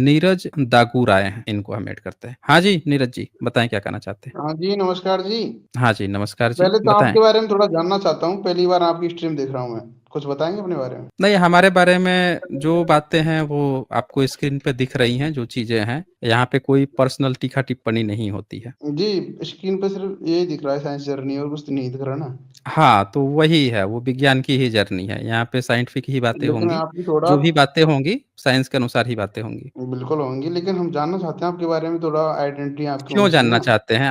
नीरज दागू राय हैं, इनको हम ऐड करते हैं। हाँ जी, नीरज जी, बताएँ क्या कहना चाहते हैं? हाँ जी, नमस्कार जी। हाँ जी, नमस्कार जी, पहले तो बताएँ। आपके बारे में थोड़ा जानना चाहता हूँ, पहली बार आपकी स्ट्रीम देख रहा हूँ मैं। कुछ बताएँगे अपने बारे में? नहीं, हमारे बारे में जो बातें हैं वो आपको स्क्रीन पे दिख रही हैं, जो चीज़ें हैं, यहाँ पे कोई पर्सनल टीका-टिप्पणी नहीं होती है। जी, स्क्रीन पे सिर्फ़ यही दिख रहा है साइंस जर्नी और कुछ तो नहीं दिख रहा ना। हाँ, तो वही है, वो विज्ञान की ही जर्नी है। यहाँ पे साइंटिफिक ही बातें लेकिन होंगी, आपकी थोड़ा जो भी बातें होंगी, साइंस के अनुसार ही बातें होंगी। बिल्कुल होंगी, लेकिन हम जानना चाहते हैं आपके बारे में थोड़ा आइडेंटिटी आपकी क्यों होनी चाहिए जानना ना। चाहते हैं?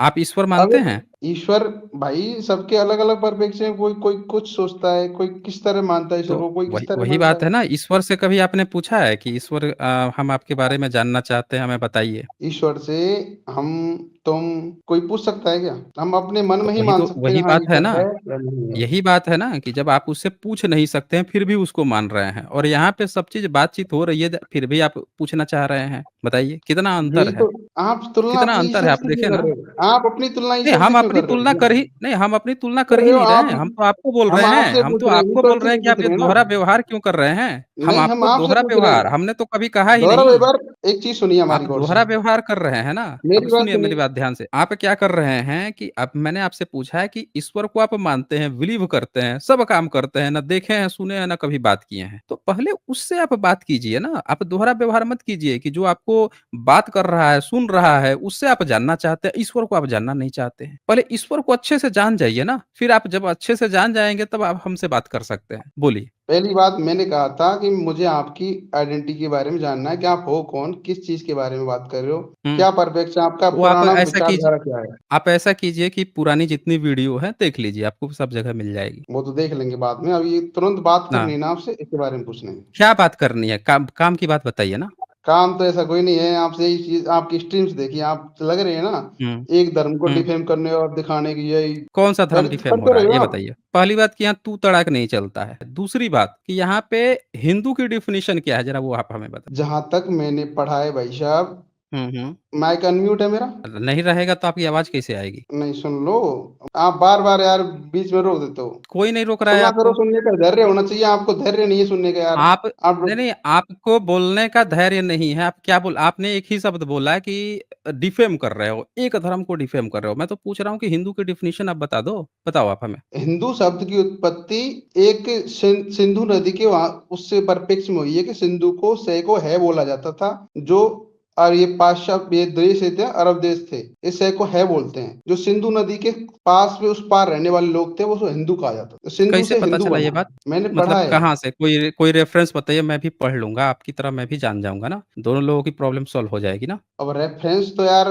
आप ईश्वर अब मानते हैं? ईश्वर भाई सबके अलग-अलग परिप्रेक्ष्य हैं, कोई कोई कुछ सोचता है, कोई किस तरह मानता है ईश्वर तो को, कोई किस वही तरह वही मानता बात है है। ना, ईश्वर से कभी आपने पूछा है कि ईश्वर हम आपके बारे में जानना चाहते हैं, हमें बताइए? ईश्वर से हम, तुम कोई पूछ सकता है क्या? हम अपने मन में ही मान तो सकते हैं वही हाँ, बात है ईश्वर ना, है या नहीं है। यही बात है ना कि जब आप उससे पूछ नहीं सकते हैं, फिर भी उसको मान रहे हैं और यहाँ पे सब चीज़ बातचीत हो रही है, फिर भी आप पूछना चाह रहे हैं। बताइए, कितना अंतर यही है? तो, आप तुलना कितना अपनी अंतर है, ईश्वर आप से क्यों देखें कर ना। रहे हो? आप अपनी तुलना नहीं, ईश्वर से क्यों कर रहे हो? हम अपनी तुलना कर कर रहे ही हो नहीं रहे आप। हैं, हम तो आपको बोल हम रहे हैं, आपसे हम पूछ तो रहे हैं, आपको ईश्वर बोल से रहे हैं नहीं कि पूछ आप ये रहे हैं ना। दोहरा व्यवहार क्यों कर रहे हैं? हम नहीं, हम आपको आपसे दोहरा पूछ रहे व्यवहार, हैं। हमने तो कभी कहा ही दोहरा नहीं। व्यवहार, एक चीज़ सुनिए हमारी आप गौर से। दोहरा व्यवहार कर रहे हैं ना। अब मेरी बात सुनिए मेरी सुनिए। बात ध्यान से। आप क्या कर रहे हैं कि अब मैंने आपसे पूछा है कि ईश्वर को आप मानते हैं, बिलीव करते हैं, सब काम करते हैं, ना देखे हैं, सुने हैं, ना कभी बात किए हैं। तो पहले उससे आप बात कीजिए ना। आप दोहरा व्यवहार मत कीजिए कि जो आपको बात कर रहा है, सुन रहा है, उससे आप जानना चाहते हैं, ईश्वर को आप जानना नहीं चाहते हैं। पहले ईश्वर को अच्छे से जान जाइए ना, फिर आप जब अच्छे से जान जाएँगे तब आप हमसे बात कर सकते हैं। बोलिए। पहली बात मैंने कहा था कि मुझे आपकी आइडेंटिटी के बारे में जानना है कि आप हो कौन? किस चीज़ के बारे में बात कर रहे हो? हुँ, क्या परिप्रेक्ष्य है आपका? तो पुराना विचारधारा क्या है? आप ऐसा कीजिए कि पुरानी जितनी वीडियो है देख लीजिए, आपको सब जगह मिल जाएगी। वो तो देख लेंगे बाद में। अभी तुरंत बात हाँ, करनी है ना आपसे, इसके बारे में पूछना है। क्या बात करनी है? काम काम की बात बताइए ना? काम तो ऐसा कोई नहीं है, आपसे यही चीज़ आपकी स्ट्रीम्स देखिए, आप लग रहे हैं ना, हुँ, एक धर्म को हुँ। डिफेम करने और दिखाने की यही कौन-सा धर्म डिफेम हो करते रहा रहे है, हो ये आप। बताइए? पहली बात कि यहाँ तू-तड़ाक नहीं चलता है। दूसरी बात कि यहाँ पे हिंदू की डेफिनिशन क्या है, ज़रा वो आप हमें बताइए? जहाँ तक मैंने पढ़ा है भाई साहब, हुँ, हुँ। माइक अनम्यूट है मेरा? नहीं रहेगा तो आपकी आवाज़ कैसे आएगी? नहीं, सुन लो। आप बार-बार यार बीच में रोक देते हो। कोई नहीं रोक रहा है सुना करो, आपको। सुनने का धैर्य होना चाहिए, आपको धैर्य नहीं है सुनने का यार। आप आप नहीं, नहीं, आपको बोलने का धैर्य नहीं है। आप क्या बोल आपने एक ही शब्द बोला कि डिफेम कर रहे हो, एक धर्म को डिफेम कर रहे हो। मैं तो पूछ रहा हूँ कि हिंदू की डेफिनिशन आप बता दो। बताओ आप हमें। हिंदू शब्द की उत्पत्ति एक सिंधु नदी के वहाँ उससे परिप्रेक्ष्य में हुई है कि सिंधु को से को है बोला जाता था, जो और ये पाश्चात्य ये देश थे, अरब देश थे, इस से को है बोलते हैं। जो सिंधु नदी के पास में उस पार रहने वाले लोग थे, वो सो हिंदू कहा जाता था। सिंधु कैसे से पता हिंदू चला ये बना। बात? मैंने पढ़ा मतलब है। कहाँ से? कोई कोई रेफ़रेंस बताइए, मैं भी पढ़ लूँगा, आपकी तरह मैं भी जान जाऊँगा ना। दोनों लोगों की प्रॉब्लम सॉल्व हो जाएगी ना। अब रेफरेंस तो यार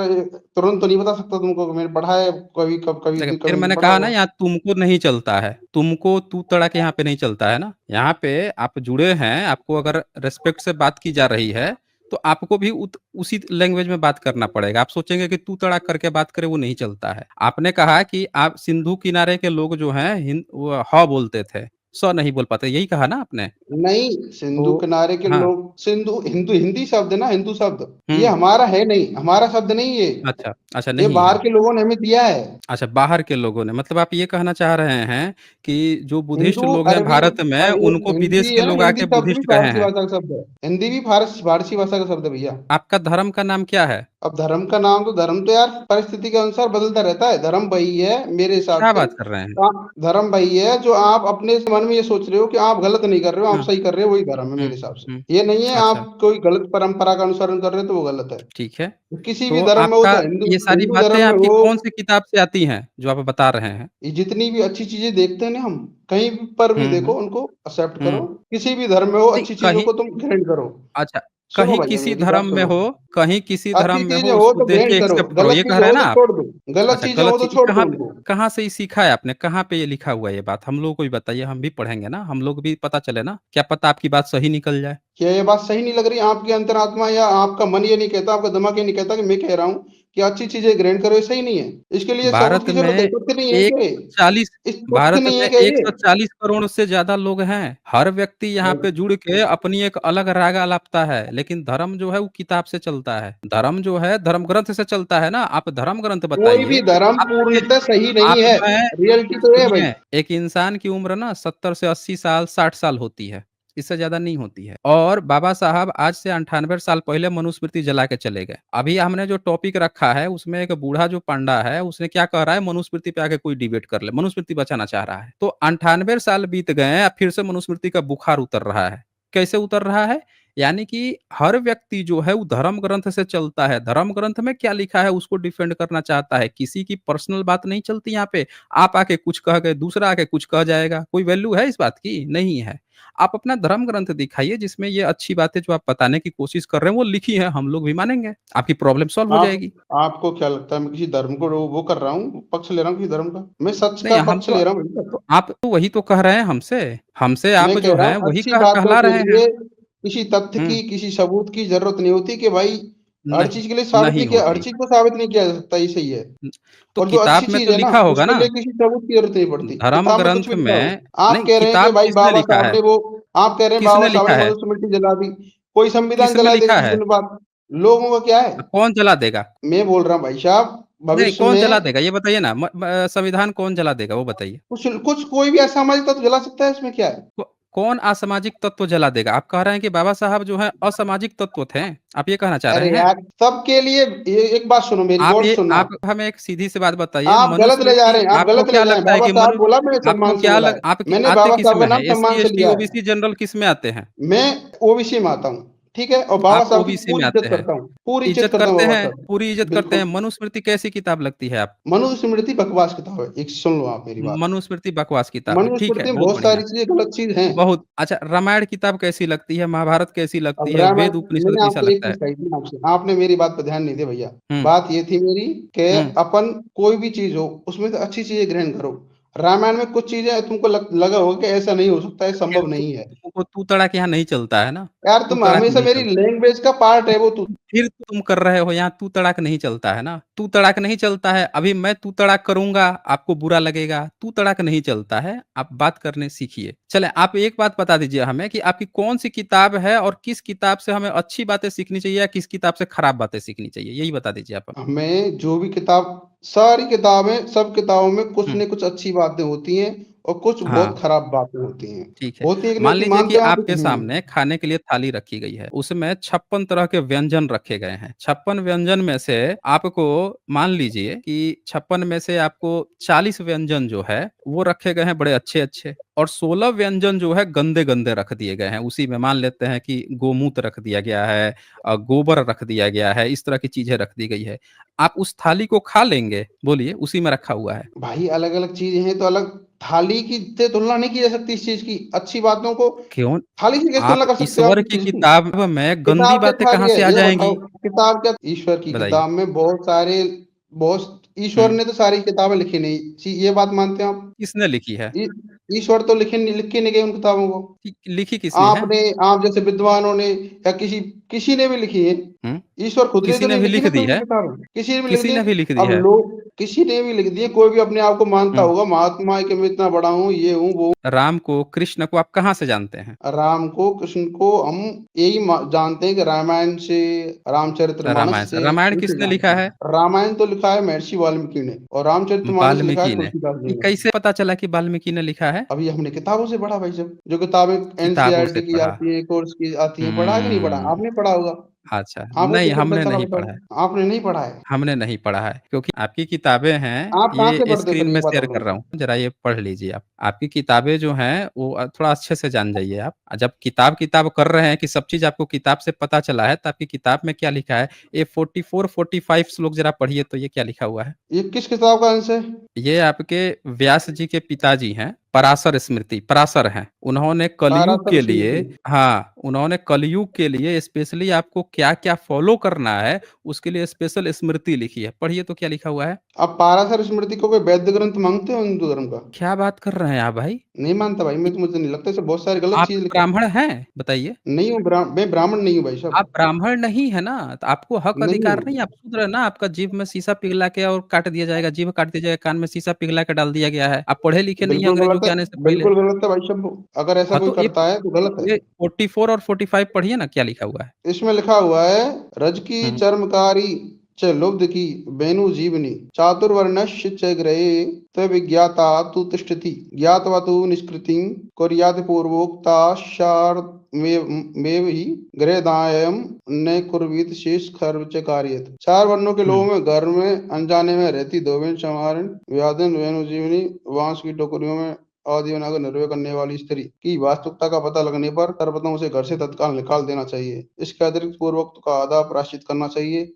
तुरंत तो नहीं बता सकता तुमको, मैंने पढ़ा है, कभी कब कभी देखिए, फिर कभी तो मैंने पढ़ा कहा ना होगा। यहाँ तुमको नहीं चलता है। तुमको तू तड़ाक यहाँ पे नहीं चलता है ना। यहाँ पे आप जुड़े हैं, आपको अगर रिस्पेक्ट से बात की जा रही है, तो आपको भी उसी लैंग्वेज में बात करना पड़ेगा। आप सोचेंगे कि तू तड़ाक करके बात करें, वो नहीं चलता है। आपने कहा कि आप सिंधु किनारे के लोग जो हैं वो ह बोलते थे, स नहीं बोल पाते, यही कहा ना आपने? नहीं, तो सिंधु किनारे के हाँ। लोग, सिंधु हिंदू हिंदी शब्द है ना, हिंदू शब्द। ये हुँ। हमारा है नहीं, हमारा शब्द नहीं ये। अच्छा, अच्छा ये नहीं बाहर है। के लोगों ने हमें दिया है। अच्छा, बाहर के लोगों ने, मतलब आप ये कहना चाह रहे हैं कि जो बुद्धिस्ट हिंदू, लोग हैं अरबी, भारत में, ये उनको विदेश हिंदी के है ना, लोग हिंदी आके शब्द भी बुद्धिस्ट कहे फारसी हैं। भाषा का शब्द है। हिंदी भी फारसी भाषा का शब्द है भैया। आपका धर्म का नाम क्या है? अब धर्म का नाम तो, धर्म तो यार परिस्थिति के अनुसार बदलता रहता है। धर्म वही है मेरे हिसाब क्या से। बात कर रहे हैं? धर्म वही है जो आप अपने मन में ये सोच रहे हो कि आप गलत नहीं कर रहे हो, आप हुँ, सही कर रहे हो, वही धर्म है हुँ, मेरे हिसाब से। हुँ। ये नहीं है अच्छा, आप कोई गलत परंपरा का अनुसरण कर रहे हो तो वो गलत है। ठीक है। किसी भी तो धर्म में हो, आपका तो हिंदू ये सारी हिंदू बातें धर्म में आपकी हो। कौन-सी किताब से आती हैं, जो आप बता रहे हैं? ये जितनी भी अच्छी चीजें देखते हैं ना हम, कहीं पर भी हुँ, देखो हुँ, उनको एक्सेप्ट करो। हुँ। किसी भी धर्म में हो, नहीं, अच्छी चीजों कहीं को तुम ग्रहण करो। अच्छा, सुनो कहीं भैया किसी मेरी धर्म बात में सुनो। हो, कहीं किसी धर्म अच्छी में चीजें हो, हो उसको तो देख के ग्रहण करो, एक्सेप्ट करो, गलत ये कह चीजें रहे हैं हो ना तो आप? छोड़ दो। गलत अच्छा, चीजें गलत हो तो चीज़ छोड़ दो उनको। कहाँ से ये सीखा है आपने? कहाँ पे ये लिखा हुआ है ये बात? हम लोगों को भी बताइए, हम भी पढ़ेंगे ना, हम लोग भी पता चले ना, क्या पता आपकी बात सही निकल जाए। क्या ये बात सही नहीं लग रही? आपकी अंतरात्मा या आपका मन ये नहीं कहता, आपका दिमाग ये नहीं कहता कि मैं कह रहा हूँ कि अच्छी चीजें ग्रहण करो, ये सही नहीं है? इसके लिए सबूत भारत की जरूरत है, में तथ्य नहीं है क्या ये? 140 इस तथ्य भारत नहीं में है क्या ये? 140 करोड़ से ज़्यादा लोग हैं। हर व्यक्ति यहाँ पे जुड़ के अपनी एक अलग राग अलापता है, लेकिन धर्म जो है वो किताब से चलता है। धर्म जो है धर्म ग्रंथ से चलता है ना, आप धर्म ग्रंथ कोई भी बताइए। धर्म आप देखिए, पूर्णतः सही आप नहीं है। जो है रियलिटी तो ये है भाई। सुनिए, एक इंसान की उम्र ना 70 से 80 साल, 60 साल होती है। इससे ज़्यादा नहीं होती है। और बाबा साहब आज से 98 साल पहले मनुस्मृति जला के चले गए। अभी हमने जो टॉपिक रखा है उसमें एक बूढ़ा जो पंडा है उसने क्या कह रहा है, मनुस्मृति पे आके कोई डिबेट कर ले, मनुस्मृति बचाना चाह रहा है। तो 98 साल बीत गए हैं, अब फिर से मनुस्मृति का बुखार उतर रहा है। कैसे उतर रहा है? यानी कि हर व्यक्ति जो है वो धर्म ग्रंथ से चलता है। धर्म ग्रंथ में क्या लिखा है उसको डिफेंड करना चाहता है। किसी की पर्सनल बात नहीं चलती यहाँ पे। आप आके कुछ कह गए, दूसरा आके कुछ कह जाएगा। कोई वैल्यू है इस बात की? नहीं है। आप अपना धर्म ग्रंथ दिखाइए जिसमें ये अच्छी बातें जो आप बताने की कोशिश कर रहे हैं वो लिखी है, हम लोग भी मानेंगे। आपकी प्रॉब्लम सॉल्व हो आप जाएगी। आपको क्या लगता है मैं किसी धर्म को वो कर रहा हूँ, पक्ष ले रहा हूँ किसी धर्म का? मैं सच नहीं का हम पक्ष तो ले रहा हूँ भैया। तो आप तो वही तो कह रहे हैं हमसे। हमसे आप मैं जो कह रहा हैं हूँ वही अच्छी कह बातों कहला के रहे हैं। लिए किसी तथ्य हुँ, की, किसी सबूत की ज़रूरत नहीं होती कि भाई हर नहीं, चीज़ के लिए साबित नहीं नहीं किया, हर होती। चीज़ को साबित नहीं किया जा सकता, ये सही है। हुँ, तो और जो अच्छी किताब में चीज़ तो है ना, लिखा होगा उसके ना, लिए किसी सबूत की ज़रूरत नहीं पड़ती। धर्म किताब में कुछ ग्रंथ भी लिखा हो। में आप नहीं, कह रहे हैं कि किताब भाई किसने बाबा लिखा साहब है? ने वो आप कह रहे हैं बाबा किसने साहब ने लिखा है? मनुस्मृति जला दी। कोई संविधान किसने जला देगा लिखा किसी है? दिन बाद। लोगों का क्या है? कौन जला देगा? मैं बोल रहा हूँ भाई साहब, नहीं, भविष्य कौन जला में देगा ये बताइए ना? संविधान कौन जला देगा वो बताइए? कुछ कुछ कोई भी असामाजिक तत्व जला सकता है, इसमें क्या है? को कौन असामाजिक तत्व जला देगा? आप कह रहे हैं कि बाबा साहब जो हैं असामाजिक तत्व थे? आप ये कहना चाह रहे अरे हैं? यार, सबके लिए ये एक बात सुनो, मेरी गौर से सुनना। आप हमें एक सीधी-सी बात बताइए, आप गलत ले जा रहे मनुस्मृति हैं, आप आपको गलत ले क्या जाए हैं। लगता है बाबा कि साहब बोला, मैंने आपको सम्मान से क्या बोला लग है। आपकी मैंने आते बाबा साहब किसमें का हैं? नाम एससी, सम्मान से एसटी, लिया है। ओबीसी, जनरल किसमें आते हैं? मैं ओबीसी में आता हूँ, ठीक है? और बाबा आप साहब की ओबीसी में पूरी आते इज़्ज़त हैं। करता हूँ, पूरी इज़्ज़त इज़्ज़त करता हूँ करते बाबा हैं, साहब पूरी इज़्ज़त की। करते हैं। बिल्कुल। मनुस्मृति कैसी किताब लगती है आपको? मनुस्मृति बकवास किताब है, एक सुन लो आप मेरी बात। मनुस्मृति बकवास किताब है, ठीक है, मनुस्मृति में बहुत बहुत बढ़िया। सारी चीज़ें गलत चीज़ हैं। बहुत अच्छा, रामायण किताब कैसी लगती है? महाभारत कैसी लगती अब है? रामायण वेद उपनिषद मैंने कैसा आपको एक लगता चीज़ है? कही थी ना आपसे, आपने मेरी बात पे ध्यान नहीं दिया भैया। हुँ, बात ये थी मेरी कि हुँ। अपन कोई भी चीज़ हो, उसमें से अच्छी चीज़ें ग्रहण करो। रामायण में कुछ चीज़ें तुमको लगा होगा कि ऐसा नहीं हो सकता है, फिर संभव तू नहीं है। वो तू-तड़ाक यहाँ नहीं चलता है ना? यार तुम तू-तड़ाक हमेशा नहीं मेरी चलता। लैंग्वेज का पार्ट है वो तू। फिर तुम कर रहे हो यहाँ तू-तड़ाक नहीं चलता है ना? तू-तड़ाक नहीं चलता है, अभी मैं तू-तड़ाक करूँगा, आपको बुरा लगेगा। तू-तड़ाक नहीं चलता है, आप बात करने सीखिए। चलें, आप एक बात बता दीजिए हमें कि आपकी कौन-सी किताब है और किस किताब से हमें अच्छी बातें सीखनी चाहिए या किस किताब से खराब बातें सीखनी चाहिए? यही बता दीजिए आप हमें। हमें जो भी किताब, सारी किताबें, सब किताबों में कुछ हुँ, न कुछ अच्छी बातें होती हैं और कुछ हाँ। बहुत खराब बातें होती हैं। ठीक है। होती है कि नहीं मान होती, लीजिए कि मानते हो आप? आपके सामने खाने के लिए थाली रखी गई है। उसमें 56 तरह के व्यंजन रखे गए हैं। 56 व्यंजन में से आपको मान लीजिए कि 56 में से आपको 40 व्यंजन जो है, वो रखे गए हैं बड़े अच्छे-अच्छे और 16 व्यंजन जो है गंदे-गंदे रख दिए गए हैं। उसी में मान लेते हैं कि गोमूत्र रख दिया गया है, गोबर रख दिया गया है, इस तरह की चीज़ें रख दी गई है। आप उस थाली को खा लेंगे? बोलिए, उसी में रखा हुआ है। भाई अलग-अलग चीज़ें हैं तो अलग थाली की से तुलना नहीं की जा सकती इस चीज़ की। अच्छी बातों को क्यों? थाली से कैसे तुलना आप कर सकते हो आप ईश्वर इस की चीज़ की? किताब में गंदी किताब क्या बातें कहाँ थाली है? से आ ये बताओ, जाएँगी? किताब क्या, ईश्वर की बताइए। किताब में बहुत सारे, बहुत ईश्वर हुँ, ने तो सारी किताबें लिखी नहीं। ये बात मानते हैं आप? किसने लिखी है? ई ईश्वर तो लिख के नहीं गए उन किताबों को। लिखी किसने है? आपने, आप जैसे विद्वानों ने या किसी किसी ने भी लिखी है। हुँ, ईश्वर खुद ने किसी तो ने नहीं भी लिखी लिख ना दी कोई भी है? किताब, किसी ने भी लिख किसी दी। ने भी लिख दी अब है? लोग, किसी ने भी लिख दी है, कोई भी अपने आप को मानता हुँ, होगा महात्मा है कि मैं इतना बड़ा हूँ, ये हूँ, वो हूँ। राम को, कृष्ण को आप कहाँ से जानते हैं? राम को, कृष्ण को हम यही जानते हैं कि रामायण से, रामचरितमानस रामायण से। से, रामायण उनसे किसने लिखा जानते है? हैं। रामायण तो लिखा है महर्षि वाल्मीकि ने और रामचरितमानस लिखा है वाल्मीकि ने। तुलसीदास ये जी ने। कैसे पता चला कि वाल्मीकि ने लिखा है? अभी हमने किताबों से पढ़ा भाई साहब, जो किताबें किताबों से एनसीईआरटी की पढ़ा। आती है, कोर्स की आती है, पढ़ा है कि नहीं पढ़ा? हुँ, आपने पढ़ा होगा। अच्छा। आपको नहीं, क्यों हमने पता नहीं लगता पढ़ा है। है? आपने नहीं पढ़ा है। हमने नहीं पढ़ा है, क्योंकि आपकी किताबें हैं, आप कहाँ से ये पढ़ते हो स्क्रीन फिर, ये में बताओ शेयर कर मेरे रहा को? हूँ, ज़रा ये पढ़ लीजिए आप। आपकी किताबें जो हैं, वो थोड़ा अच्छे से जान जाइए आप। जब किताब-किताब कर रहे हैं कि सब चीज़ आपको किताब से पता चला है, तो आपकी किताब में क्या लिखा है? ये 44, 45 श्लोक ज़रा पढ़िए तो ये क्या लिखा हुआ है? ये किस किताब का अंश है? ये आपके व्यास जी के पिताजी हैं, पराशर स्मृति, पराशर हैं। उन्होंने कलयुग पाराशर के लिए स्मृति। हाँ, उन्होंने कलयुग के लिए स्पेशली आपको क्या-क्या फ़ॉलो करना है, उसके लिए स्पेशल स्मृति लिखी है। पढ़िए तो क्या लिखा हुआ है? आप पाराशर स्मृति को कोई वैद्य ग्रंथ मानते हो हिंदू धर्म का? क्या बात कर रहे हैं आप भाई? नहीं मानता भाई, इ मैं तो, मुझे नहीं लगता, इसमें बहुत सारी गलत आप चीज़ लिखा है। ब्राह्मण हैं? बताइए। नहीं हूँ मैं ब्राह्मण नहीं हूँ भाई आप साहब। ब्राह्मण नहीं है ना, तो आपको हक नहीं अधिकार हूँ। नहीं, आप शूद्र है ना, आपका जीभ में शीशा पिघला के और काट दिया जाएगा, जीभ काट दिया जाएगा, कान में शीशा पिघला के डाल दिया गया है। आप पढ़े-लिखे नहीं हैं अंग्रेजों के आने से पहले। बिल्कुल गलत है भाई साहब, अगर ऐसा हाँ, कोई तो करता है तो गलत है। ये 44 और 45 पढ़िए ना क्या लिखा हुआ है। इसमें लिखा हुआ है, रज की हुँ, चर्मकारी च लुब्धकी वेणु जीवनी चातुर्वर्णस्य च ग्रहे तविज्ञाता तु तिष्ठति ज्ञात्वा तु निष्कृतिं कुर्यात् पूर्वोक्ताशार्मेव ही गृहदायम न कुर्वीत शेष खर्व च कार्यत। चार वर्णों के लोगों हुँ, में घर में अनजाने में रहती धोबिन चमारिन व्याधन वेणु जीवनी बांस की टोकरियों में आजीवन को निर्भय करने वाली स्त्री की वास्तविकता का पता लगने पर सर्वप्रथम उसे घर से तत्काल निकाल देना चाहिए। इसके अतिरिक्त पूर्वोक्त का आधा प्रायश्चित करना चाहिए।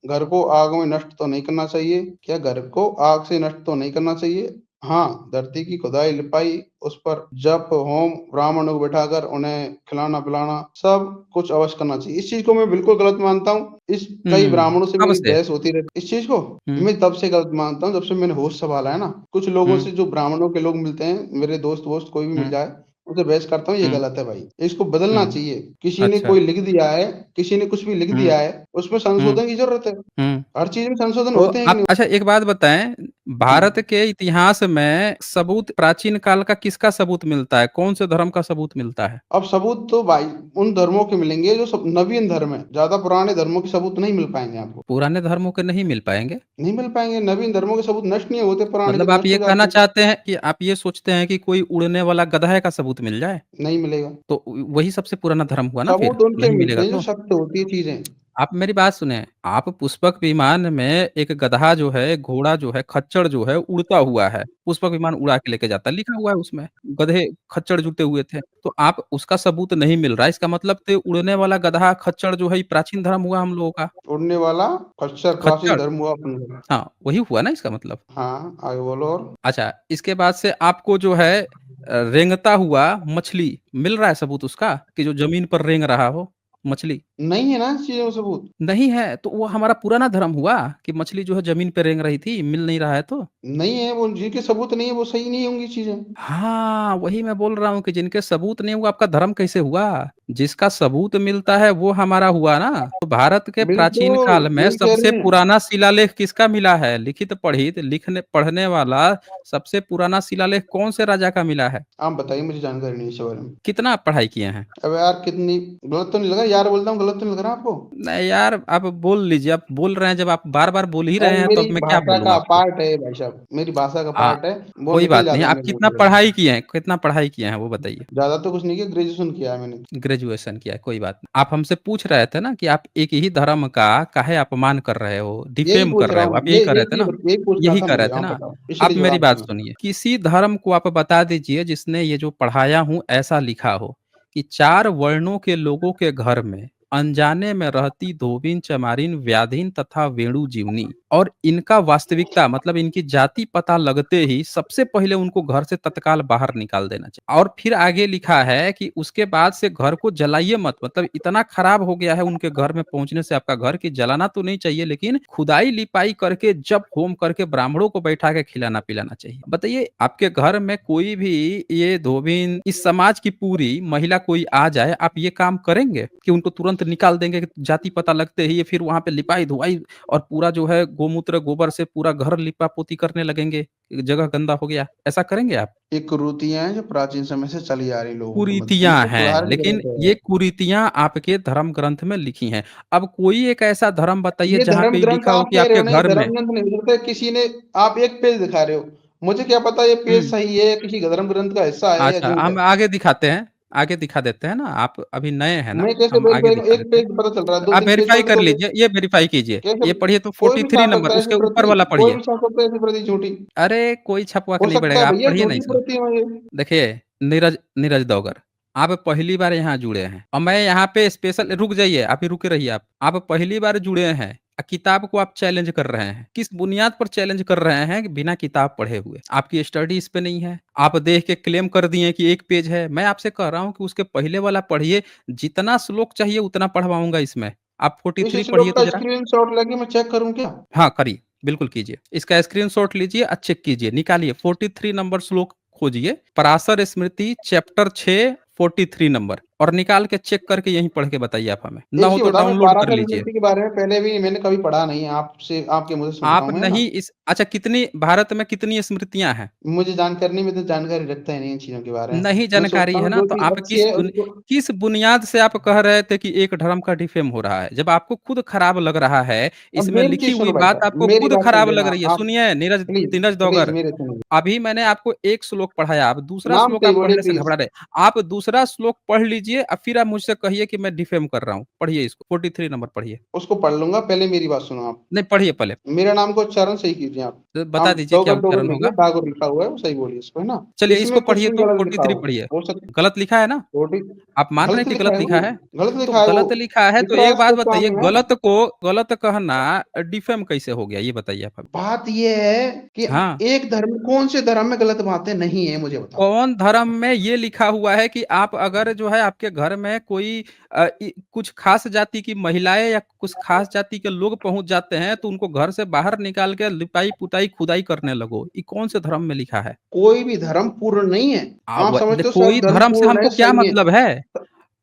घर को आग में नष्ट तो नहीं करना चाहिए। क्या घर को आग से नष्ट तो नहीं करना चाहिए? हाँ, धरती की खुदाई लिपाई उस पर जप होम ब्राह्मणों को बैठाकर उन्हें खिलाना पिलाना सब कुछ अवश्य करना चाहिए। इस चीज को मैं बिल्कुल गलत मानता हूँ। इस कई हुँ, ब्राह्मणों से कब मेरी से? बहस होती रहती इस चीज को हुँ, मैं तब से गलत मानता हूँ जब से मैंने होश संभाला है ना। कुछ लोगों हुँ, से जो ब्राह्मणों के लोग मिलते हैं, मेरे दोस्त वोस्त कोई भी मिल हुँ, जाए, उनसे बहस करता हूँ ये हुँ, गलत है भाई। इसको बदलना हुँ, चाहिए। किसी ने अच्छा, कोई लिख दिया है, किसी ने कुछ भी लिख हुँ, दिया है, उसमें हुँ, संशोधन की जरूरत है। हुँ। हर चीज में संशोधन तो होते हैं कि आप नहीं? अच्छा एक बात बताएँ, भारत हुँ। के इतिहास में सबूत प्राचीन काल का किसका सबूत मिलता है? कौन से धर्म का सबूत मिलता है? अब सबूत तो भाई उन धर्मों के मिलेंगे जो सब नवीन धर्म है। ज़्यादा पुराने धर्मों के सबूत नहीं मिल पाएँगे आपको। पुराने धर्मों के नहीं मिल पाएँगे? नहीं मिल पाएँगे, नवीन धर्मों के सबूत नष्ट नहीं होते, पुराने मतलब जब आप नष्ट ये हो कहना जाते हैं, चाहते हैं कि आप ये सोचते हैं कि कोई उड़ने वाला गधा का सबूत मिल जाए? नहीं मिलेगा। तो वही सबसे पुराना धर्म हुआ ना फिर, सबूत उनके नहीं मिलेगा मिलते हैं जो तो? सत्य होती है चीज़ें। आप मेरी बात सुनें, आप पुष्पक विमान में एक गधा जो है, घोड़ा जो है, खच्चर जो है, उड़ता हुआ है। पुष्पक विमान उड़ा के लेके जाता है, लिखा हुआ है उसमें, गधे, खच्चर जुटे हुए थे। तो आप उसका सबूत नहीं मिल रहा है, इसका मतलब तो उड़ने वाला गधा, खच्चर जो है, ये प्राचीन धर्म हुआ हम लोगों का। उड़ने वाला खच्चर प्राचीन खच्चर धर्म हुआ अपन का। हाँ, वही हुआ ना इसका मतलब। हाँ, आगे बोलो और? अच्छा, इसके बाद से आपको जो है रेंगता हुआ मछली मिल रहा है सबूत उसका कि जो ज़मीन पर रेंग रहा हो, मछली? नहीं है ना इस चीज़ों में सबूत। नहीं है, तो वो हमारा पुराना धर्म हुआ कि मछली जो है ज़मीन पे रेंग रही थी, मिल नहीं रहा है तो? नहीं है, वो जिनके सबूत नहीं है वो सही नहीं होंगी चीज़ें। हाँ, वही मैं बोल रहा हूँ कि जिनके सबूत नहीं हुआ आपका धर्म कैसे हुआ? जिसका सबूत मिलता है वो हमारा हुआ ना। तो भारत के प्राचीन बिल्कुल, काल में यही कह सबसे रहे हैं। पुराना शिलालेख किसका मिला है? लिखित पढ़ित लिखने पढ़ने वाला सबसे पुराना शिलालेख कौन से राजा का मिला है? आप बताइए मुझे जानकारी नहीं है इस बारे में। कितना आप पढ़ाई किए हैं? अब यार कितनी गलत तो नहीं लगा? यार बोलता हूँ गलत तो नहीं लग रहा आपको? नहीं यार, आप बोल लीजिए, आप बोल रहे हैं जब आप बार-बार बोल ही रहे यार हैं तो मेरी अब मैं क्या भाषा बोलूँ का आपको? पार्ट है भाई साहब, मेरी भाषा का हाँ, पार्ट है, वो कोई निकल बात नहीं। जाता है आप मेरे मुँह कितना से कभी। पढ़ाई किए हैं? कितना पढ़ाई किए हैं वो बताइए? ज़्यादा तो कुछ नहीं किया, ग्रेजुएशन किया है मैंने। ग्रेजुएशन किया है, कोई बात नहीं। आप हमसे पूछ रहे थे ना कि आप एक ही धर्म का काहे अपमान कर रहे हो, यही डिफेम कर पूछ रहे रहा हो, हूँ, आप यही कर रहे थे ना? यही पूछना यही था कर रहे मुझे, थे आप ना? बताओ, आप इसलिए मेरी जवाब बात दूँगा। सुनिए, किसी धर्म को आप बता दीजिए जिसने ये जो पढ़ाया हूँ ऐसा लिखा हो कि 4 वर्णों के लोगों के घर में अनजाने में रहती धोबिन, चमारिन, व्याधिन तथा वेणुजीवनी और इनका वास्तविकता मतलब इनकी जाति पता लगते ही सबसे पहले उनको घर से तत्काल बाहर निकाल देना चाहिए। और फिर आगे लिखा है कि उसके बाद से घर को जलाइए मत, मतलब इतना खराब हो गया है उनके घर में पहुंचने से आपका घर, कि जलाना तो नहीं चाहिए लेकिन खुदाई लिपाई करके जप होम करके ब्राह्मणों को बैठा के खिलाना पिलाना चाहिए। बताइए, आपके घर में कोई भी ये धोबिन, इस समाज की पूरी महिला कोई आ जाए, आप ये काम करेंगे कि उनको तुरंत निकाल देंगे कि जाति पता लगते ही ये फिर वहां पे लिपाई धुआई और पूरा जो है गोमूत्र गोबर से पूरा घर लिपा-पोती करने लगेंगे, जगह गंदा हो गया, ऐसा करेंगे आप? ये कुरीतियाँ हैं जो प्राचीन समय से चली आ रही लोगों के मध्य, कुरीतियाँ इनको हैं, सुधार की लेकिन जरूरत ये है। कुरीतियाँ आपके धर्म ग्रंथ में लिखी हैं। अब कोई एक ऐसा धर्म बताइए ये जहाँ धर्म पे ये ग्रंथ लिखा हो आप कि कह रहे आपके हो ना, ये घर में धर्म ग्रंथ नहीं हो सकता किसी ने। आप एक पेज दिखा रहे हो, मुझे क्या पता ये पेज हुँ, सही है या किसी धर्म ग्रंथ का हिस्सा है या अच्छा झूठ है। हम आगे दिखाते हैं, आगे दिखा देते हैं ना, आप अभी नए हैं ना, मैं कैसे हम आगे वेरीफाई करूं? दिखा एक देते हैं। पेज पता चल रहा है, तो दो आप तीन पेज वेरीफ़ाई छोटे कर छोटे। लीजिए, ये वेरीफ़ाई कीजिए। कैसे? ये पढ़िए तो कोई भी छाप 43 नंबर सकता है ऐसी उसके ऊपर प्रति, वाला कोई पढ़िए। भी छाप सकता है ऐसी प्रति झूठी। अरे! कोई छपवा के हो नहीं सकता है पड़ेगा, आप भैया पढ़िए ना झूठी इसको। प्रति है ये। देखिए, नीरज नीरज दौगर, आप पहली बार यहाँ जुड़े हैं और मैं यहाँ पे स्पेशल रुक जाइए, आप ही रुके रहिए आप। आप पहली बार जुड़े हैं, किताब को आप चैलेंज कर रहे हैं। किस बुनियाद पर चैलेंज कर रहे हैं कि बिना किताब पढ़े हुए? आपकी स्टडी इस पे नहीं है। आप देख के क्लेम कर दिए कि 1 पेज है। मैं आपसे कह रहा हूँ कि उसके पहले वाला पढ़िए, जितना श्लोक चाहिए उतना पढ़वाऊँगा इसमें। आप इस 43 पढ़िए श्लोक तो का ज़रा। स्क्रीनशॉट लेके मैं चेक करूं क्या? हाँ, करिए, बिल्कुल कीजिए। इसका स्क्रीनशॉट लीजिए और चेक कीजिए, निकालिए 43 नंबर श्लोक खोजिए, पराशर स्मृति चैप्टर 6 43 नंबर और निकाल के चेक करके यहीं पढ़ के बताइए आप हमें। ना एक हो ही तो बताओ, मैं डाउनलोड कर बारासत लीजिए। यूनिवर्सिटी के बारे में पहले भी मैंने कभी पढ़ा नहीं है, आपसे आपके मुँह से सुन रहा आप हूँ मैं, है ना? नहीं इस अच्छा कितनी भारत में कितनी स्मृतियाँ हैं? मुझे जानकारी नहीं, मैं तो जानकारी रखता ही नहीं इन चीज़ों के बारे में। नहीं मैं जानकारी सोचता है हूँ ना, जो तो चीज़ आप अच्छी है उसको। किस बुनियाद से आप कह रहे थे कि एक धर्म का डिफेम हो रहा है? जब आपको खुद खराब लग रहा है, अब इसमें मेरी लिखी चीज़ हुई सुनो भाई बात साहब, आपको मेरी खुद बात सुन खराब लग लेना रही है। आप। सुनिए नीरज प्लीज़, धीरज प्लीज़ दौगर, मेरे सुनिए। अभी मैंने आपको एक श्लोक पढ़ाया, आप दूसरा नाम श्लोक से ही आप बोलिए पढ़ने से प्लीज़। घबरा रहे। आप दूसरा श्लोक पढ़ लीजिए और फिर आप मुझसे कहिए कि मैं डिफेम कर रहा हूँ। पढ़िए इसको 43 नंबर पढ़िए। उसको पढ़ लूँगा, पहले मेरी बात सुनो आप। नहीं पढ़िए पहले। मेरा नाम को उच्चारण सही कीजिए आप। तो बता आप दीजिए क्या डोगर डोगर उच्चारण लिखिए, होगा? डागर लिखा हुआ है, वो सही बोलिए इसको, है ना? चलिए इसको इसमें कुछ पढ़िए भी तो गलत लिखा 43 हो पढ़िए। हो सक गलत लिखा है ना? 40 आप मान रहे हैं गलत कि लिखा गलत है लिखा वो, है? गलत तो लिखा है वो। गलत लिखा है तो एक विश्वास बात करता हूँ बताइए, मैं। गलत कहना डिफेम कैसे हो गया? ये बताइए आप हमें। बात ये है कि हाँ, एक धर्म, कौन से धर्म में गलत बातें नहीं है, मुझे बताओ। कौन धर्म में ये लिखा हुआ है कि आप अगर जो है आपके घर में कोई कुछ खास जाति की महिलाएं या कुछ खास जाति के लोग पहुंच जाते हैं तो उनको घर से बाहर निकाल के लिपाई पुताई खुदाई करने लगो, ये कौन से धर्म में लिखा है? कोई भी धर्म पूर्ण नहीं है। आप समझते हो कोई सब धर्म धर्म से पूर्ण हमको है, क्या सही है। मतलब है?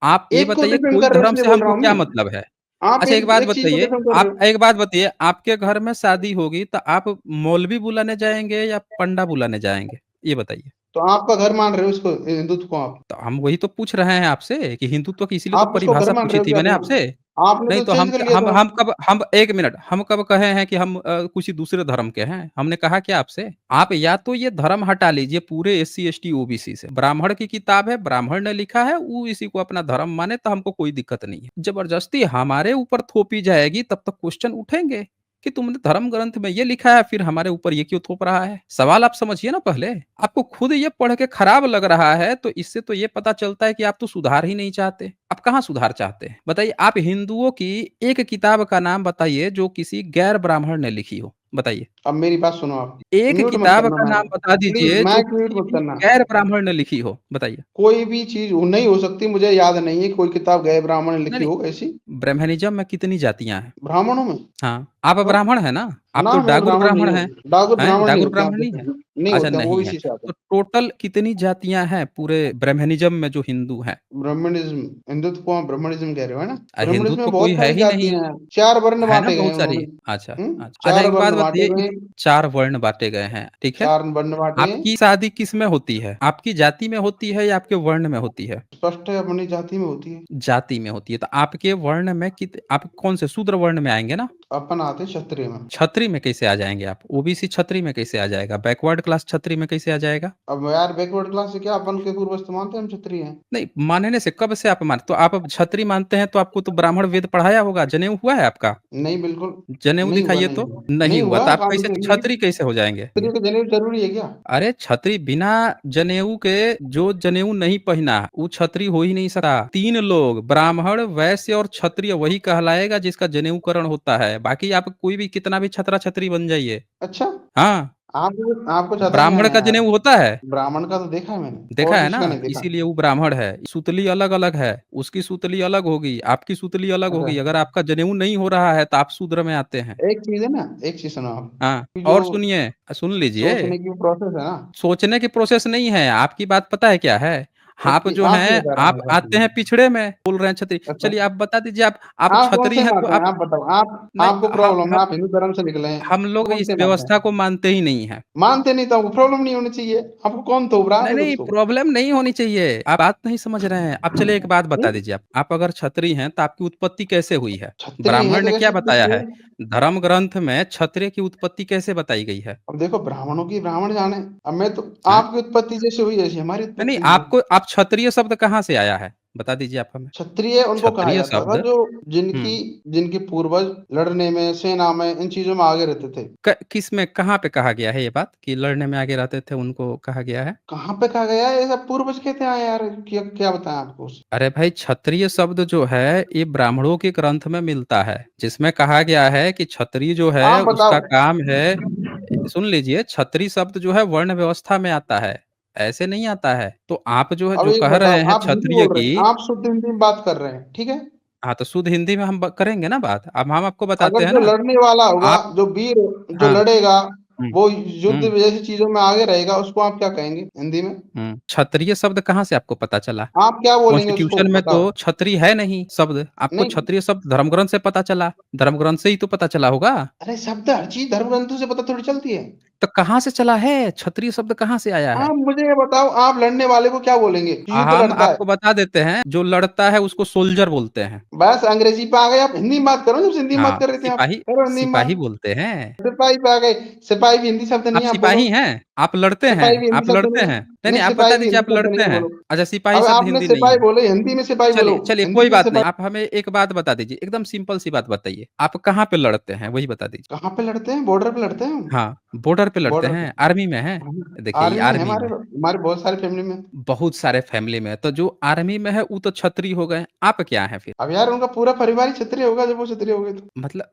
आप ये एक को बताइए डिफेंड कोई कर रहे हो धर्म इसलिए से बोल रहा हमको हूँ क्या मैं। मतलब है? आप अच्छा एक बात एक चीज़ को बताइए, डिफेंड कर रहे आप हो। एक बात बताइए, आपके घर में शादी होगी तो आप मौलवी बुलाने जाएँगे या पंडा बुलाने जाएँगे? ये बताइए। तो आपका घर मान रहे हो इसको, हिंदुत्व को आप। तो हम वही तो पूछ रहे हैं आपसे कि हिंदुत्व की इसीलिए तो आप उसको घर परिभाषा मान पूछी रहे हो थी क्या मैंने अपना? आपसे। आपने नहीं तो तो चेंज कर लिया धर्म। हम 1 मिनट, हम कब कहे हैं कि हम किसी दूसरे धर्म के हैं? हमने कहा क्या आपसे? आप या तो ये धर्म हटा लीजिए पूरे एससी, एसटी, ओबीसी से। ब्राह्मण की किताब है, ब्राह्मण ने लिखा है, वो इसी को अपना धर्म माने तो हमको कोई दिक्कत नहीं है। जबरदस्ती हमारे ऊपर थोपी जाएगी तब तक क्वेश्चन उठेंगे कि तुमने धर्म ग्रंथ में ये लिखा है फिर हमारे ऊपर ये क्यों थोप रहा है? सवाल आप समझिए ना पहले। आपको खुद ये पढ़ के खराब लग रहा है तो इससे तो ये पता चलता है कि आप तो सुधार ही नहीं चाहते। आप कहाँ सुधार चाहते हैं? बताइए आप हिंदुओं की एक किताब का नाम बताइए जो किसी गैर ब्राह्मण ने लिखी हो, बताइए। अब मेरी बात सुनो आप। एक म्यूट मत किताब करना का नाम माइक। बता प्लीज़ दीजिए जो माइक म्यूट किसी मत भी करना। गैर ब्राह्मण ने लिखी हो, बताइए। कोई भी चीज़ वो नहीं हो सकती, मुझे याद नहीं है कोई किताब गैर ब्राह्मण ने नहीं, लिखी नहीं, हो ऐसी। ब्राह्मणिज़्म में कितनी जातियाँ हैं? ब्राह्मणों में? हाँ, आप तो ब्राह्मण हैं ना? आप ना तो मैं डागुर ब्राह्मण नहीं ब्राह्मण हैं, हूँ। डाकुर हैं? ब्राह्मण नहीं डागुर होते हैं, ब्राह्मण आप नहीं हैं? देखो। नहीं अच्छा होते हैं, नहीं है। ओबीसी से आते तो हैं। टोटल कितनी जातियाँ हैं पूरे ब्राह्मणिज़्म में जो हिंदू हैं? ब्राह्मणिज़्म, हिंदुत्व को आप ब्राह्मणिज़्म कह रहे हो, है ना? ब्राह्मणिज़्म हिंदुत्व में कोई बहुत है सारी ही नहीं, जातियाँ हैं। 4 वर्ण है ना बाँटे गए हैं बहुत सारी। उन्होंने। अच्छा, अच्छा। अच्छा 4 एक बात वर्ण बाँटे बताइए, गए इत हैं। 4 वर्ण बाँटे गए हैं, ठीक है? 4 वर्ण बाँटे हैं। आपकी शादी किसमें होती है? आपकी जाति में होती है या आपके वर्ण में होती है? स्पष्ट है, अपनी जाति में होती है। जाति में होती है, तो आपके वर्ण में आप कौन से शूद्र वर्ण में आएँगे ना? अपन आते हैं क्षत्रिय में। क्षत्रिय में कैसे आ जाएँगे आप? ओबीसी क्षत्रिय में कैसे आ जाएगा? बैकवर्ड क्लास क्षत्रिय में कैसे आ जाएगा? अब यार बैकवर्ड क्लास से क्या, अपन के पूर्वज तो मानते हैं हम क्षत्रिय हैं। नहीं, मानने से कब से आप मान तो आप अब क्षत्रिय मानते हैं तो आपको तो ब्राह्मण वेद पढ़ाया होगा, जनेऊ हुआ है आपका? नहीं, बिल्कुल जनेऊ नहीं हुआ, दिखाइए नहीं तो? हुआ। नहीं नहीं हुआ, हुआ, तो आप कहाँ कैसे से क्षत्रिय कैसे हो जाएँगे? क्षत्रिय का जनेऊ ज़रूरी है क्या? अरे क्षत्रिय बिना जनेऊ के, जो जनेऊ नहीं पहना वो क्षत्रिय हो ही नहीं सकता। 3 लोग ब्राह्मण, वैश्य और क्षत्रिय वही कहलाएगा जिसका जनेऊकरण होता है। बाकी आप कोई भी कितना भी छतरा-छतरी बन जाइए। अच्छा, हाँ, आपको आपको ज़्यादा ज्ञान ब्राह्मण है का यार। जनेऊ होता है। ब्राह्मण का तो देखा है मैंने देखा और है किसी ना? का नहीं देखा। इसीलिए वो ब्राह्मण है। सूतली अलग-अलग है, उसकी सूतली अलग होगी, आपकी सूतली अलग अच्छा, होगी। अगर आपका जनेऊ नहीं हो रहा है तो आप शूद्र में आते हैं। एक चीज़ है ना, एक चीज़ सुनो आप। हाँ, कि जो और सुनिए सुन लीजिए। सोचने की प्रोसेस है ना, सोचने की प्रोसेस नहीं है, आपकी बात पता है क्या है? एक आप चीज़ जो आप नहीं हैं, बता रहा आप मेरे पास आते हैं सुनिए। पिछड़े में, बोल रहे हैं क्षत्रिय। अच्छा, चलिए आप बता दीजिए, आप आप कौन क्षत्रिय से हैं तो मानते हैं? आप आप बताओ, आप नहीं आपको हम प्रॉब्लम है, आप हिंदू धर्म से निकले हैं, हम लोग कौन इस से मानते व्यवस्था हैं? को मानते ही नहीं हैं। मानते नहीं तो आपको प्रॉब्लम नहीं होनी चाहिए। आपको कौन थोप रहा है नहीं, फिर नहीं, उसको? प्रॉब्लम नहीं होनी चाहिए। आप बात नहीं समझ रहे हैं। आप चलिए एक बात हुँ? बता दीजिए, आप अगर क्षत्रिय हैं तो आपकी उत्पत्ति कैसे हुई है? क्षत्रिय है ब्राह्मण तो ने क्या कैसे बताया उत्पत्ति है? है? धर्म ग्रंथ में क्षत्रिय की उत्पत्ति कैसे बताई गई है? अब देखो, ब्राह्मणों की ब्राह्मण जाने। अब मैं तो, हैं? आपकी उत्पत्ति जैसे हुई ऐसी हमारी नहीं, नहीं, उत्पत्ति हुई है। आप क्षत्रिय शब्द कहाँ से आया है? बता दीजिए आप हमें। क्षत्रिय उनको कहा क्षत्रिय जाता था शब्द जो हुँ। जिनकी जिनके पूर्वज लड़ने में, सेना में, इन चीज़ों में आगे रहते थे। क किस में कहाँ पे कहा गया है ये बात कि लड़ने में आगे रहते थे उनको कहा गया है? कहाँ पे कहा गया है? ये सब पूर्वज कहते आए यार, क्या क्या बताएँ आपको? अरे भाई क्षत्रिय शब्द जो है ये ब्राह्मणों के ग्रंथ में मिलता है, जिसमें कहा गया है कि क्षत्रिय जो है आप उसका बताओ। काम है। सुन लीजिए, क्षत्रिय शब्द जो है वर्ण व्यवस्था में आता है, ऐसे नहीं आता है। तो आप जो है अब जो एक कह बताओ, रहे हैं आप हिंदी क्षत्रिय बोल रहे की। हैं, आप शुद्ध हिंदी में बात कर रहे हैं, ठीक है? हाँ, तो शुद्ध हिंदी में हम करेंगे ना बात। अब हम आपको बताते अगर हैं जो ना। लड़ने वाला होगा, आप जो वीर जो हाँ, लड़ेगा, हुँ, वो युद्ध हुँ, जैसी चीजों में आगे रहेगा, उसको आप क्या कहेंगे हिंदी में? हुँ। क्षत्रिय शब्द कहाँ से आपको पता चला? आप क्या बोलेंगे उसको कॉन्स्टिट्यूशन में बताओ? तो क्षत्रिय है नहीं शब्द, आपको नहीं, क्षत्रिय शब्द धर्मग्रंथ से पता चला, धर्मग्रंथ से ही तो पता चला होगा। अरे शब्द हर चीज धर्म ग्रंथों से पता थोड़ी चलती है। तो कहाँ से चला है? क्षत्रिय शब्द कहाँ से आया है? आप मुझे ये बताओ, आप लड़ने वाले को क्या बोलेंगे कि युद्ध हम लड़ता है? आपको बता देते हैं, जो लड़ता है उसको सोल्जर बोलते हैं। बस अंग्रेजी पे आ गए आप, हिंदी में बात करो, जब हिंदी में बात हाँ, कर रहे थे आप, सिपाही करो हिंदी में सिपाही बात। बोलते हैं। सिपाही पे आ गए, सिपाही भी हिंदी शब्द नहीं आप है, आप बोलो। सिपाही हैं? आप लड़ते हैं? सिपाही भी हिंदी आप शब्द लड़ते नहीं है। हैं? नहीं, नहीं, नहीं, आप बता सिपाही भी दीजिए हिंदी आप शब्द नहीं लड़ते है, हैं। बोलो। अच्छा, सिपाही अब शब्द आपने हिंदी नहीं सिपाही है। बोले, हिंदी में सिपाही बोलो, चलिए, चलिए हिंदी कोई में बात नहीं। सिपाही। आप हमें एक बात बता दीजिए, एकदम सिंपल सी बात बताइए। आप कहाँ पे लड़ते हैं? वही बता दीजिए। कहाँ पे लड़ते हैं? बॉर्डर पे लड़ते हैं हम। हाँ, बॉर्डर पे लड़ते बॉर्डर पे। हैं, आर्मी में हैं? देखिए, ये आर्मी में है आर्मी हमारे, में हमारे बहुत सारे फैमिली में। बहुत सारे फैमिली में है, तो जो आर्मी में है, वो तो क्षत्रिय हो गए। आप क्या हैं फिर? अब यार उनका पूरा परिवार ही क्षत्रिय होगा, जब वो क्षत्रिय हो गए तो।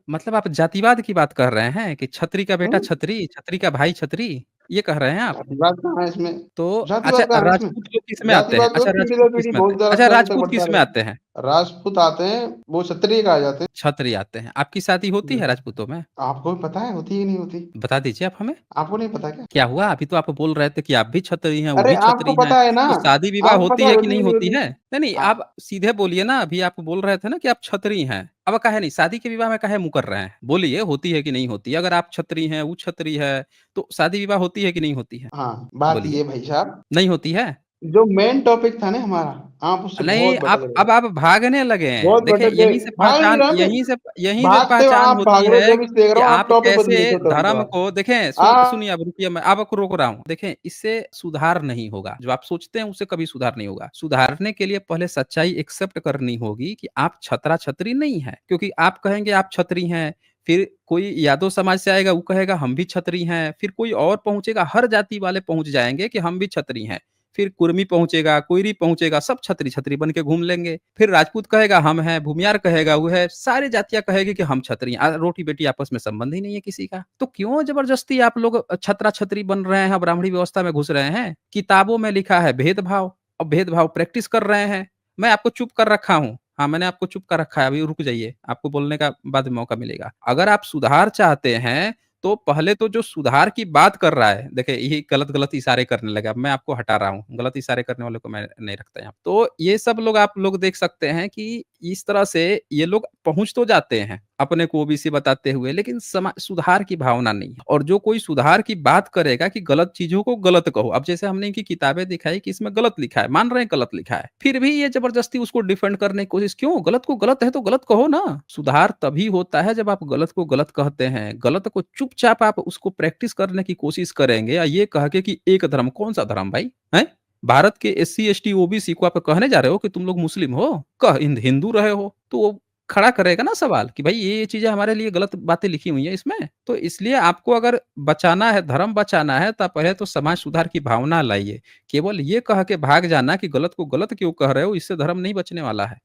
मतलब आप जातिवाद की बात कर रहे हैं कि छतरी का बेटा हम्म। छतरी, छतरी का भाई छतरी, ये कह रहे हैं आप? जातिवाद कहाँ है इसमें? तो अच्छा, जातिवाद कहाँ है इसमें? राजपूत लोग किसमें आते हैं? जातिवाद तो अच्छा, पीढ़ी राजपूत दर पीढ़ी किसमें आते बहुत हैं? ज्यादा अच्छा, समय तक राजपूत बढ़ता किसमें आते रहेगा। हैं? राजपूत आते हैं, वो क्षत्रिय कहा जाते हैं। छतरी आते हैं। आपकी शादी होती है राजपूतों में? आपको भी पता है होती ही नहीं होती? बता दीजिए आप हमें। आपको नहीं पता क्या? क्या हुआ? अभी तो आप बोल रहे थे कि आप भी क्षत्रिय हैं, वो अरे भी आपको क्षत्रिय हैं, पता है ना, तो शादी-विवाह आपको होती पता है है कि होती नहीं ही नहीं होती होती। है? नहीं, आ, आप सीधे बोलिए ना, अभी आप बोल रहे थे ना कि आप क्षत्रिय हैं। अब काहे नहीं, शादी के विवाह में काहे मुँह कर रहे हैं? बोलिए, होती है कि नहीं होती है? अगर आप क्षत्रिय हैं, वो क्षत्रिय है, तो शादी-विवाह होती है कि नहीं होती है? हाँ, बात बोलिए, ये भाई साहब, नहीं होती है? जो मेन टॉपिक था ना हमारा, आप उससे नहीं, बहुत भटक आप रहे अब हो। आप भागने लगे हैं। बहुत देखिए, भटक गए। भाग नहीं रहा मैं। यहीं से भागते हो पहचान आप, भाग होती रहे हो, है जो भी देख कि रहा हूँ आप आप टॉपिक कैसे बदल देते हो तुरंत धर्म आप। को देखें, हाँ। सुनिए, अब रुकिए, मैं आपको रोक रहा हूँ। देखें, इससे सुधार नहीं होगा। जो आप सोचते हैं, उससे कभी सुधार नहीं होगा। सुधारने के लिए पहले सच्चाई एक्सेप्ट करनी होगी कि आप छतरा-छतरी नहीं हैं। क्योंकि आप कहेंगे आप छतरी हैं, फिर कोई यादव समाज से आएगा, वो कहेगा हम भी छतरी हैं, फिर कोई और पहुँचेगा, हर जाति वाले पहुँच जाएँगे कि हम भी छतरी हैं। फिर कुर्मी पहुँचेगा, कोइरी पहुँचेगा, सब छतरी-छतरी बन के घूम लेंगे। फिर राजपूत कहेगा हम हैं, भूमियार कहेगा वो है, सारी जातियाँ कहेगी कि हम छतरी हैं। रोटी-बेटी आपस में संबंध ही नहीं है किसी का। तो क्यों ज़बरदस्ती आप लोग छतरा-छतरी बन रहे हैं, ब्राह्मणी व्यवस्था में घुस रहे हैं? किताबों में लिखा है भेदभाव, और भेदभाव प्रैक्टिस कर रहे हैं। मैं आपको चुप कर रखा हूँ। हाँ, मैंने आपको चुप कर रखा है, अभी रुक जाइए, आपको बोलने का बाद में मौका मिलेगा। अगर आप सुधार चाहते हैं, तो पहले तो जो सुधार की बात कर रहा है, देखिए यही गलत-गलत इशारे करने लगा, अब मैं आपको हटा रहा हूँ, गलत इशारे करने वाले को मैं नहीं रखता यहाँ। तो ये सब लोग आप लोग देख सकते हैं कि इस तरह से ये लोग पहुँच तो जाते हैं, अपने को ओबीसी बताते हुए, लेकिन सुधार की भावना नहीं है। और जो कोई सुधार की बात करेगा कि गलत चीज़ों को गलत कहो, अब जैसे हमने इनकी किताबें दिखाई कि इसमें गलत लिखा है, मान रहे हैं गलत लिखा है, फिर भी ये ज़बरदस्ती उसको डिफेंड करने की कोशिश क्यों? गलत को गलत है तो गलत कहो ना। सुधार तभी होता है जब आप गलत को गलत कहते हैं, गलत को चुपचाप आप उसको प्रैक्टिस करने की कोशिश करेंगे, या ये कह के कि एक धर्म, कौन-सा धर्म भाई? हैं? भारत के एससी, एसटी, ओबीसी को आप कहने जा रहे हो कि तुम लोग मुस्लिम हो? हिंदू रहे हो, तो वो खड़ा करेगा ना सवाल कि भाई ये चीज़ें हमारे लिए गलत बातें लिखी हुई हैं इसमें। तो इसलिए आपको अगर बचाना है, धर्म बचाना है, तो पहले तो समाज सुधार की भावना लाइए। केवल ये कह के भाग जाना कि गलत को गलत क्यों कह रहे हो, इससे धर्म नहीं बचने वाला है।